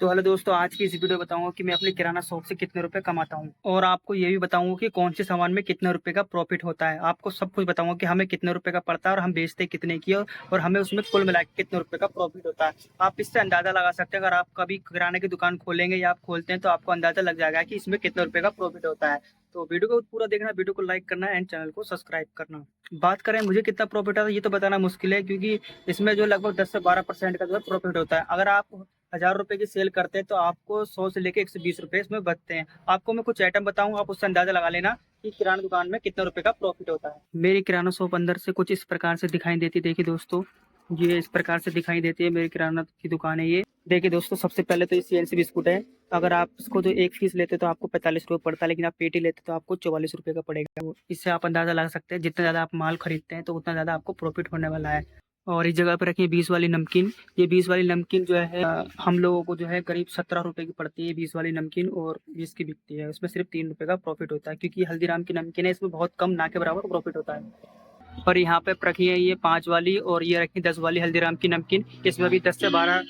तो हेलो दोस्तों, आज की इस वीडियो बताऊंगा कि मैं अपने किराना शॉप से कितने रुपए कमाता हूं और आपको ये भी बताऊंगा कि कौन से सामान में कितने रुपए का प्रॉफिट होता है। आपको सब कुछ बताऊंगा कि हमें कितने रुपए का पड़ता है और हम बेचते कितने की और हमें उसमें कुल मिला के कितने रुपए का प्रॉफिट होता है। आप इससे अंदाजा लगा सकते हैं। अगर आप कभी किराने की दुकान खोलेंगे या आप खोलते हैं तो आपको अंदाजा लग जाएगा कि इसमें कितने रुपए का प्रॉफिट होता है। तो वीडियो को पूरा देखना, वीडियो को लाइक करना एंड चैनल को सब्सक्राइब करना। बात करें मुझे कितना प्रॉफिट आता है, ये तो बताना मुश्किल है क्योंकि इसमें जो लगभग 10 से 12% का जो है प्रॉफिट होता है। अगर आप 1000 रुपए की सेल करते हैं तो आपको 100 से लेके 120 रुपए इसमें बचते हैं। आपको मैं कुछ आइटम बताऊं, आप उससे अंदाजा लगा लेना कि किराना दुकान में कितने रुपए का प्रॉफिट होता है। मेरी किराना शॉप अंदर से कुछ इस प्रकार से दिखाई देती है। देखिए दोस्तों, ये इस प्रकार से दिखाई देती है। मेरी किराना की दुकान है ये। देखिए दोस्तों, सबसे पहले तो ये सीएनसी बिस्कुट है। अगर आप इसको जो एक पीस लेते तो आपको 45 रुपये पड़ता है, लेकिन आप पेटी लेते तो आपको 44 रुपये का पड़ेगा। इससे आप अंदाजा लगा सकते हैं जितना ज़्यादा आप माल खरीदते हैं तो उतना ज़्यादा आपको प्रॉफिट होने वाला है। और इस जगह पे रखिए 20 वाली नमकीन। ये 20 वाली नमकीन जो है हम लोगों को जो है करीब 17 रुपए की पड़ती है। 20 वाली नमकीन और 20 की बिकती है। उसमें सिर्फ 3 रुपए का प्रॉफिट होता है क्योंकि हल्दीराम की नमकीन है, इसमें बहुत कम, ना के बराबर प्रॉफिट होता है। और यहाँ पे रखी है ये 5 वाली और ये रखी 10 वाली हल्दीराम की नमकीन। इसमें भी 10 से 12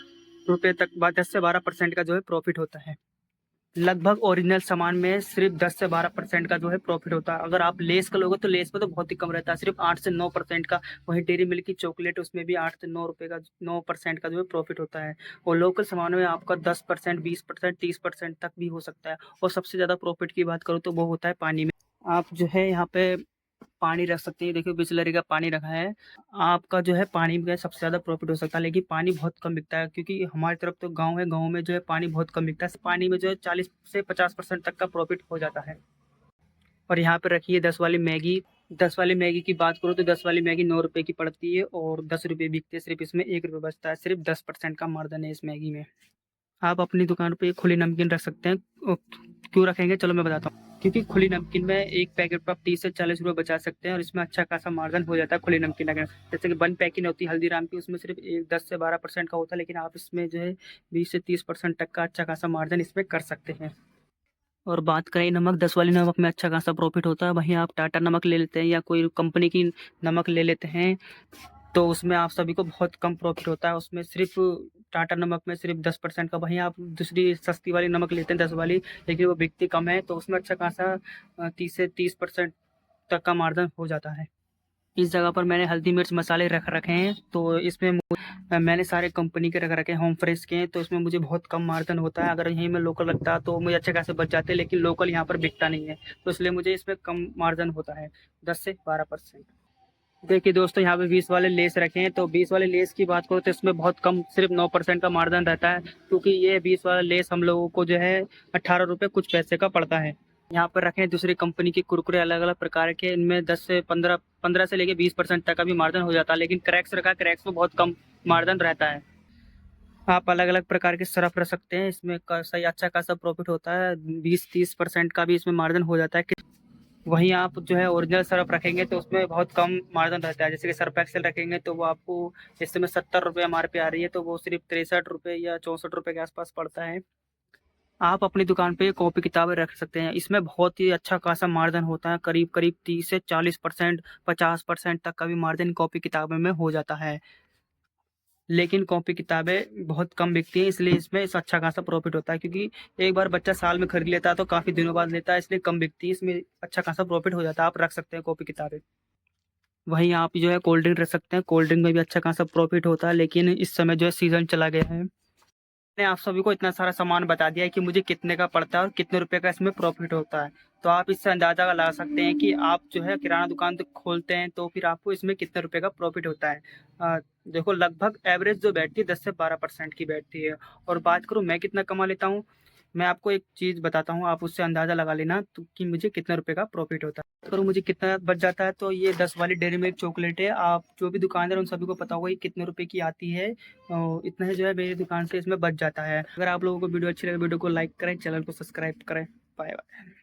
रुपए तक, 10 से 12% का जो है प्रॉफिट होता है। लगभग ओरिजिनल सामान में सिर्फ 10 से 12% का जो है प्रॉफिट होता है। अगर आप लेस का लोगे तो लेस में तो बहुत ही कम रहता है, सिर्फ 8 से 9% का। वहीं डेयरी मिल्क की चॉकलेट, उसमें भी 8 से 9 रुपए का, 9% का जो है प्रॉफिट होता है। और लोकल सामानों में आपका 10%, 20%, 30% तक भी हो सकता है। और सबसे ज़्यादा प्रॉफिट की बात करूँ तो वो होता है पानी में। आप जो है यहाँ पे पानी रख सकते हैं। देखिए बिसलरी का पानी रखा है। आपका जो है पानी में सबसे ज़्यादा प्रॉफिट हो सकता है, लेकिन पानी बहुत कम बिकता है क्योंकि हमारी तरफ तो गाँव है। गाँव में जो है पानी बहुत कम बिकता है। पानी में जो है 40 से 50% तक का प्रॉफिट हो जाता है। और यहाँ पे रखिए 10 वाली मैगी। 10 वाली मैगी की बात करूँ तो 10 वाली मैगी 9 रुपए की पड़ती है और 10 रुपए बिकती है। सिर्फ इसमें 1 रुपये बचता है। सिर्फ 10% का मार्जिन है इस मैगी में। आप अपनी दुकान पे खुली नमकीन रख सकते हैं। क्यों रखेंगे, चलो मैं बताता हूँ। क्योंकि खुली नमकीन में एक पैकेट पर आप 30 से 40 रुपये बचा सकते हैं और इसमें अच्छा खासा मार्जिन हो जाता है खुली नमकीन अगर। जैसे कि वन पैकिंग होती है हल्दीराम की, उसमें सिर्फ 10 से 12% का होता है, लेकिन आप इसमें जो है 20 से 30% तक का अच्छा खासा मार्जिन इसमें कर सकते हैं। और बात करें नमक, 10 वाली नमक में अच्छा खासा प्रॉफिट होता है। वहीं आप टाटा नमक ले लेते हैं या कोई कंपनी की नमक ले लेते हैं तो उसमें आप सभी को बहुत कम प्रॉफिट होता है। उसमें सिर्फ टाटा नमक में सिर्फ 10% का। वहीं आप दूसरी सस्ती वाली नमक लेते हैं 10 वाली, लेकिन वो बिकती कम है, तो उसमें अच्छा खासा 30 से 30% तक का मार्जिन हो जाता है। इस जगह पर मैंने हल्दी मिर्च मसाले रख रखे हैं, तो इसमें मैंने सारे कंपनी के रख रखे हैं, होम फ्रेश के हैं, तो इसमें मुझे बहुत कम मार्जिन होता है। अगर यहीं में लोकल लगता तो मुझे अच्छे खासे बच जाते, लेकिन लोकल यहाँ पर बिकता नहीं है, तो इसलिए मुझे इसमें कम मार्जिन होता है, 10 से 12%। देखिए दोस्तों, यहाँ पे 20 वाले लेस रखे हैं। तो 20 वाले लेस की बात करो तो इसमें बहुत कम, सिर्फ 9% का मार्जिन रहता है, क्योंकि ये 20 वाला लेस हम लोगों को जो है 18 रुपये कुछ पैसे का पड़ता है। यहाँ पर रखे हैं दूसरी कंपनी के कुरकुरे अलग अलग प्रकार के। इनमें 10 से 15 से लेके 20% तक का भी मार्जिन हो जाता है, लेकिन क्रैक्स रखा है, क्रैक्स में बहुत कम मार्जिन रहता है। आप अलग अलग प्रकार के सरफ रख सकते हैं, इसमें सही अच्छा खासा प्रॉफिट होता है। 20-30% का भी इसमें मार्जिन हो जाता है। वहीं आप जो है ओरिजिनल सरफ रखेंगे तो उसमें बहुत कम मार्जिन रहता है। जैसे कि सर्फ एक्सेल रखेंगे तो वो आपको इस समय 70 रुपये MRP आ रही है, तो वो सिर्फ 63 रुपये या 64 रुपये के आसपास पड़ता है। आप अपनी दुकान पे कॉपी किताबें रख सकते हैं। इसमें बहुत ही अच्छा खासा मार्जिन होता है, करीब करीब 30 से 40%, 50% तक का भी मार्जिन कॉपी किताबों में हो जाता है। लेकिन कॉपी किताबें बहुत कम बिकती हैं, इसलिए इसमें अच्छा खासा प्रॉफिट होता है, क्योंकि एक बार बच्चा साल में खरीद लेता है तो काफ़ी दिनों बाद लेता है, इसलिए कम बिकती है। इसमें अच्छा खासा प्रॉफिट हो जाता है। आप रख सकते हैं कॉपी किताबें। वहीं आप जो है कोल्ड ड्रिंक रख सकते हैं। कोल्ड ड्रिंक में भी अच्छा खासा प्रॉफिट होता है, लेकिन इस समय जो है सीज़न चला गया है। मैंने आप सभी को इतना सारा सामान बता दिया है कि मुझे कितने का पड़ता है और कितने रुपए का इसमें प्रॉफिट होता है। तो आप इससे अंदाज़ा लगा सकते हैं कि आप जो है किराना दुकान तो खोलते हैं तो फिर आपको इसमें कितने रुपए का प्रॉफिट होता है। देखो लगभग एवरेज जो बैठती है 10 से 12% की बैठती है। और बात करूँ मैं कितना कमा लेता हूँ, मैं आपको एक चीज़ बताता हूँ, आप उससे अंदाज़ा लगा लेना तो कि मुझे कितने रुपए का प्रॉफिट होता है। करो मुझे कितना बच जाता है, तो ये 10 वाली डेयरी मिल्क चॉकलेट है। आप जो भी दुकानदार उन सभी को पता होगा ये कितने रुपए की आती है। इतना ही जो है मेरी दुकान से इसमें बच जाता है। अगर आप लोगों को वीडियो अच्छी लगे, वीडियो को लाइक करें, चैनल को सब्सक्राइब करें। Bye bye.